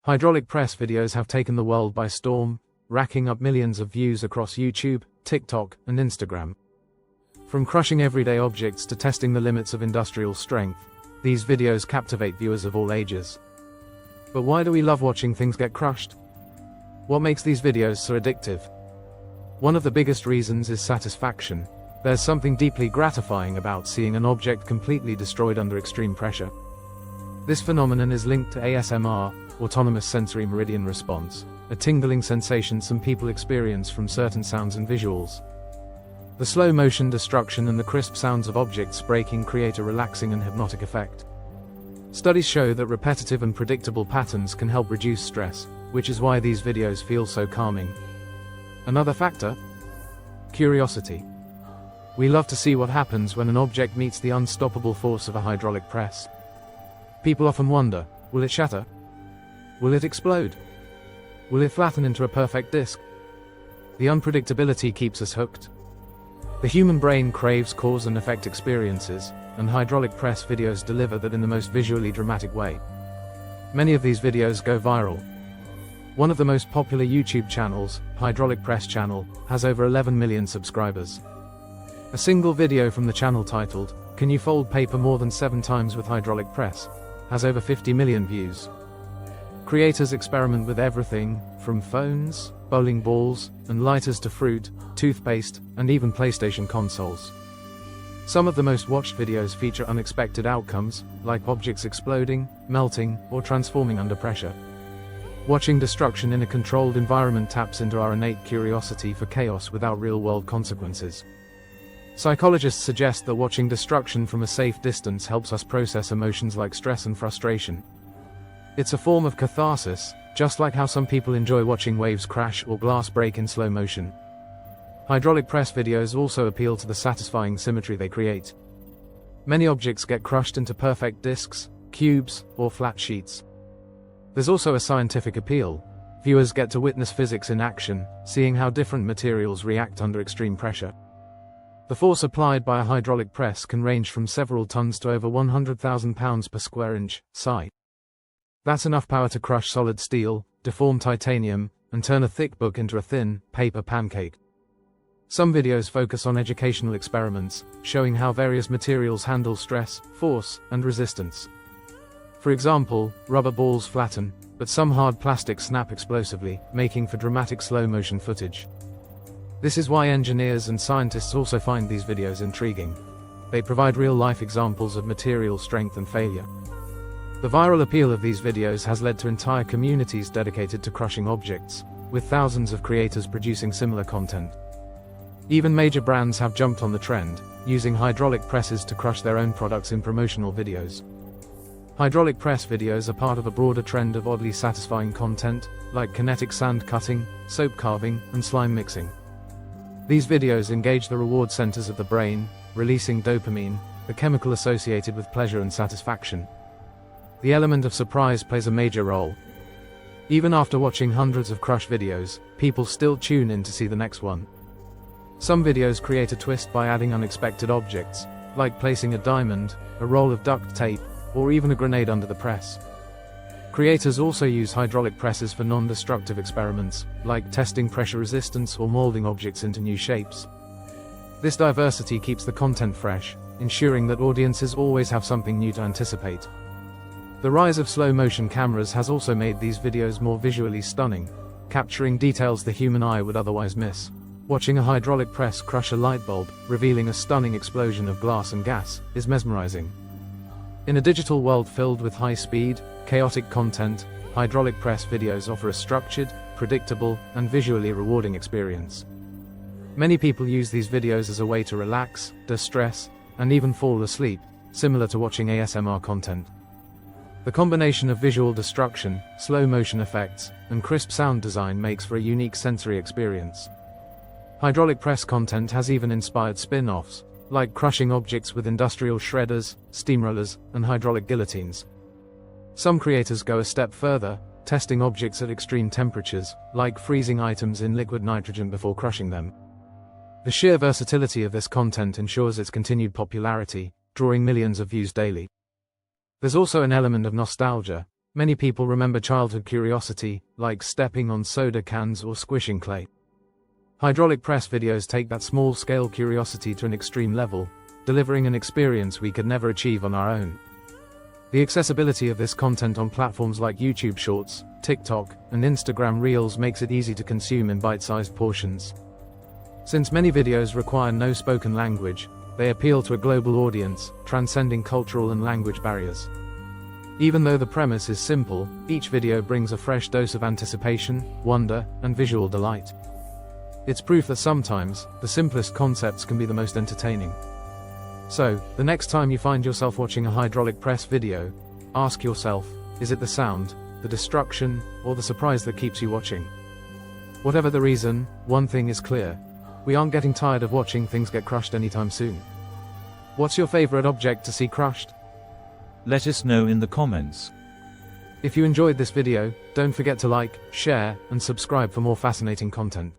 Hydraulic press videos have taken the world by storm, racking up millions of views across YouTube, TikTok, and Instagram. From crushing everyday objects to testing the limits of industrial strength, these videos captivate viewers of all ages. But why do we love watching things get crushed? What makes these videos so addictive? One of the biggest reasons is satisfaction. There's something deeply gratifying about seeing an object completely destroyed under extreme pressure. This phenomenon is linked to ASMR, Autonomous Sensory Meridian Response, a tingling sensation some people experience from certain sounds and visuals. The slow motion destruction and the crisp sounds of objects breaking create a relaxing and hypnotic effect. Studies show that repetitive and predictable patterns can help reduce stress, which is why these videos feel so calming. Another factor? Curiosity. We love to see what happens when an object meets the unstoppable force of a hydraulic press. People often wonder, will it shatter? Will it explode? Will it flatten into a perfect disc? The unpredictability keeps us hooked. The human brain craves cause and effect experiences, and hydraulic press videos deliver that in the most visually dramatic way. Many of these videos go viral. One of the most popular YouTube channels, Hydraulic Press Channel, has over 11 million subscribers. A single video from the channel titled, "Can you fold paper more than 7 times with hydraulic press?" has over 50 million views. Creators experiment with everything, from phones, bowling balls, and lighters to fruit, toothpaste, and even PlayStation consoles. Some of the most watched videos feature unexpected outcomes, like objects exploding, melting, or transforming under pressure. Watching destruction in a controlled environment taps into our innate curiosity for chaos without real-world consequences. Psychologists suggest that watching destruction from a safe distance helps us process emotions like stress and frustration. It's a form of catharsis, just like how some people enjoy watching waves crash or glass break in slow motion. Hydraulic press videos also appeal to the satisfying symmetry they create. Many objects get crushed into perfect discs, cubes, or flat sheets. There's also a scientific appeal. Viewers get to witness physics in action, seeing how different materials react under extreme pressure. The force applied by a hydraulic press can range from several tons to over 100,000 pounds per square inch, SI. That's enough power to crush solid steel, deform titanium, and turn a thick book into a thin, paper pancake. Some videos focus on educational experiments, showing how various materials handle stress, force, and resistance. For example, rubber balls flatten, but some hard plastics snap explosively, making for dramatic slow-motion footage. This is why engineers and scientists also find these videos intriguing. They provide real-life examples of material strength and failure. The viral appeal of these videos has led to entire communities dedicated to crushing objects, with thousands of creators producing similar content. Even major brands have jumped on the trend, using hydraulic presses to crush their own products in promotional videos. Hydraulic press videos are part of a broader trend of oddly satisfying content, like kinetic sand cutting, soap carving, and slime mixing. These videos engage the reward centers of the brain, releasing dopamine, the chemical associated with pleasure and satisfaction. The element of surprise plays a major role. Even after watching hundreds of crush videos, people still tune in to see the next one. Some videos create a twist by adding unexpected objects, like placing a diamond, a roll of duct tape, or even a grenade under the press. Creators also use hydraulic presses for non-destructive experiments, like testing pressure resistance or molding objects into new shapes. This diversity keeps the content fresh, ensuring that audiences always have something new to anticipate. The rise of slow-motion cameras has also made these videos more visually stunning, capturing details the human eye would otherwise miss. Watching a hydraulic press crush a light bulb, revealing a stunning explosion of glass and gas, is mesmerizing. In a digital world filled with high-speed, chaotic content, hydraulic press videos offer a structured, predictable, and visually rewarding experience. Many people use these videos as a way to relax, distress, and even fall asleep, similar to watching ASMR content. The combination of visual destruction, slow-motion effects, and crisp sound design makes for a unique sensory experience. Hydraulic press content has even inspired spin-offs, like crushing objects with industrial shredders, steamrollers, and hydraulic guillotines. Some creators go a step further, testing objects at extreme temperatures, like freezing items in liquid nitrogen before crushing them. The sheer versatility of this content ensures its continued popularity, drawing millions of views daily. There's also an element of nostalgia. Many people remember childhood curiosity, like stepping on soda cans or squishing clay. Hydraulic press videos take that small-scale curiosity to an extreme level, delivering an experience we could never achieve on our own. The accessibility of this content on platforms like YouTube Shorts, TikTok, and Instagram Reels makes it easy to consume in bite-sized portions. Since many videos require no spoken language, they appeal to a global audience, transcending cultural and language barriers. Even though the premise is simple, each video brings a fresh dose of anticipation, wonder, and visual delight. It's proof that sometimes, the simplest concepts can be the most entertaining. So, the next time you find yourself watching a hydraulic press video, ask yourself, is it the sound, the destruction, or the surprise that keeps you watching? Whatever the reason, one thing is clear. We aren't getting tired of watching things get crushed anytime soon. What's your favorite object to see crushed? Let us know in the comments. If you enjoyed this video, don't forget to like, share, and subscribe for more fascinating content.